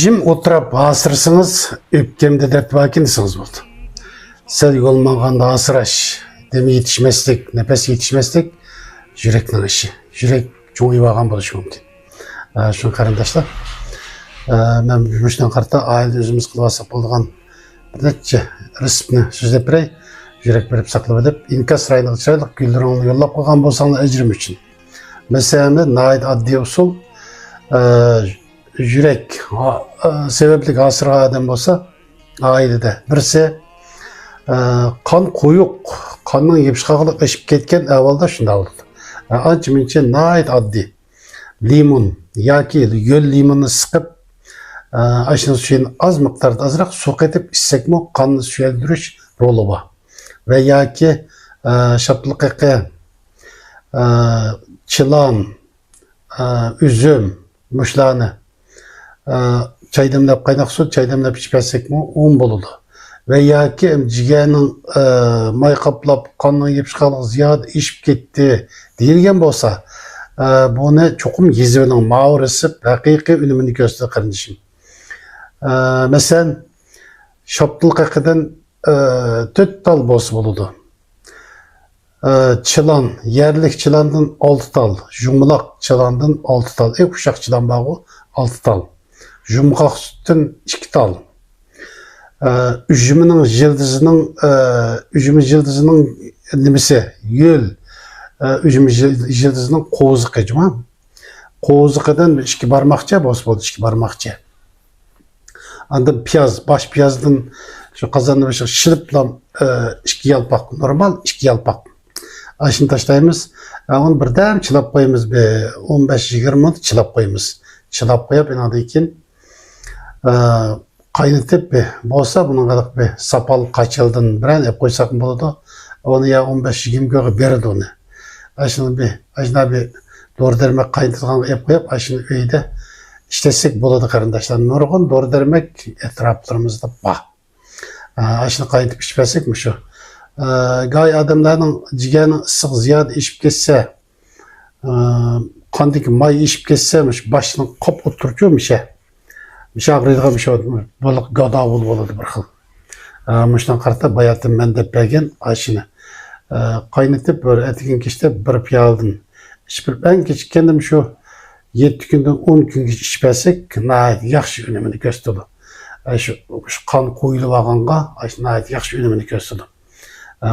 Jim oturap asırsınız, öpkemde dert vakin desiniz oldu. Sen olmağanda asıraş, demi yetişmezlik, nefes yetişmezlik, yürekten işi. Yürek çok iyi bağın buluş mümkün. Şunu karındaşlar, ben müşten kartta aile özümüz kılvasak bolduğan bir netçe resmini sözlep birey, yürek verip saklap edip, inkas raylık çaylık güldürüğünü yollap koygan bolsanlar ecrim için. Mesela nait adli usul, yürek sebeplik asırga adam bolsa ailede birisi kan koyuq, kanның епшқа қылып ішіп кеткен әвалда шында болды. Анчы менше найт адди лимон яки гөл лимонны сықып, ашының сүйен аз мықтарды азырақ соқ етіп ішсек мо қанны сүйелдіріш ролы ба. Ve яки шаптылық еқе, чылан, üzüm, muşlağını çay demlep kaynak su, çay demlep içmezsek mi un bolulu. Ve ya ki ciğerinin may kaplap kanını yepşikalık ziyade işip gitti deyilgen bolsa bunu çokum yezivinin mağrısı hakiki ünümünü göster kardeşim. Mesela şaptılık hakikaten 4 tal bolsa boludu. Çılan, yerlik çılandın 6 tal, jumlak çılandın 6 tal, kuşak çılan bağı 6 tal, jumlak sütün 2 tal, üzümünün yıldızının nimesi, yül, üzümün yıldızının koğuzu kıcıma, koğuzu kıdan 2 barmakça, boz boldu 2 barmakça. Andan piyaz, baş piyazdın şu kazanlı şılıplan 2 yalpak, normal 2 yalpak. Aşını taşlayımız, onu birden çılap koyumuz, 15-20 minut çılap koyumuz. Çılap koyup, enadayken kaynatıp, bolsa bunun kadar bir sapal kaçıldın, biren hep koysak mı buludu, onu ya 15-20 göğü berdi onu. Aşını bir doğru dermek kaynatılgan hep koyup, aşını öyde işlesek buludu karındaşlar. Nurgun doğru dermek etraflarımızda bah. Aşını kaynatıp içmesek mi şu? Gay adamların ciğerini ısık ziyade işip kesse, kandaki may işip kessemiş, başını kop oturtuyor bir şey ağrıydığı bir şey oldu. Balık gada oldu bir xil. Müşten kartta bayatın ben de belgen aşını. Kaynatıp böyle etikin kişide bir piyaldın. Ben geç kendim şu 7 günden 10 gün içpesek, yaxşı önemini gösterdi. Şu kan koyulu vağanға, yaxşı önemini gösterdi.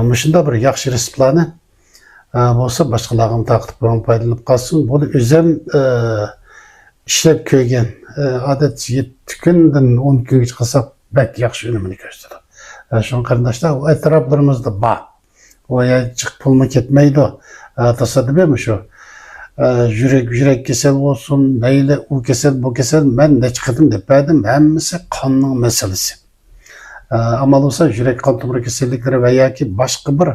Müşінде bir yaxşı resiplarını bolsa başkalarını taqtip bana paydalanıp kalsın. Bunu özem işlep köygen adet 7 günden 10 gün geç kalsak bek yaxşı önemini gösterir. Şun kardeşler o etraflarımızda ba. O ya çık pulma ketmeydi o. Tasadıbe mi şu? Yürek kesel olsun, meyle o kesel bu kesel ben ne çıkırdım depedim. Hemmisi kanның meselesi. Amal olsa yürek kan tomuru kesillikleri veya ki başka bir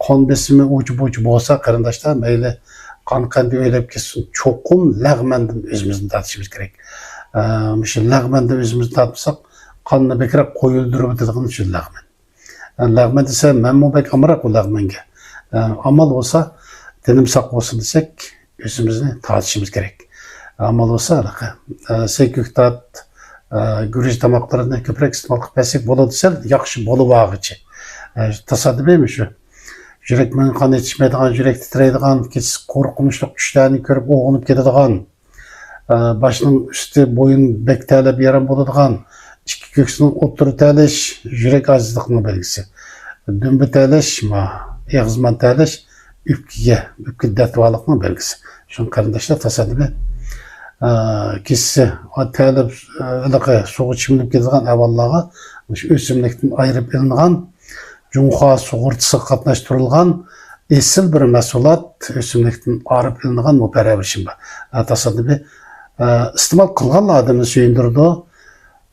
kan besimi ucu bolsa karındaşlar meyle kan öylep kessin çokum lağmenden özümüzün tartışımız gerek. Şu lağmenden özümüzün tartışsak kanını bekirek koyuldurup dediğin için lağmen. Lağmen dese men bu bek amarak o lağmenge. Amal olsa denim sak olsun desek özümüzün tartışımız gerek. Amal olsa sekük tat gürüz tamaklarını köprek istimal kıpesek bolu desel, yakşı bolu bağıcı. Tasadıbe mi şu? Yürekmen kan yetişmediğin, yürek titreydiğin, korkumuşluk güçlerini körüp oğunup gididiğin, başının üstü boyun bektele bir yaran boludiğin, iki köksünün oturu teleş, yürek azizliğinin belgisi. Dümbü teleş, eğizman teleş, üpkü detvalıqның belgisi. Şun karındaşlar tasadıbe. Kişisi telip soğuk çimilip gediğin evallağı ösümlükten ayırıp ilinğen Cumhuriyet Soğurtısı katnaştırılğan esil bir mesulat ösümlükten arıp ilinğen müpere bir şimdi. Tasadıbe istimal kılğanla adamı söyündürdü.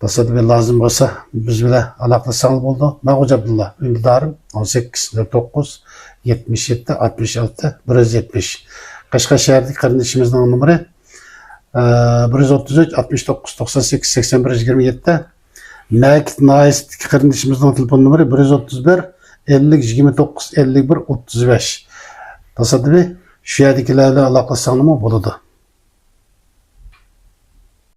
Tasadıbe lazım olsa biz bile alaklı sanıl oldu. Ben Hoca Abdullah Ünlüdarım 18-47-77-66 170. Kaşka şehirdik kardeşimizden numarı 133 69 98 81 27'de Nakit Naist kardeşimizden telefon numarı 131 50 29 51 35. Tasadıbe şu yerdekilerle alakası sanımı buludu.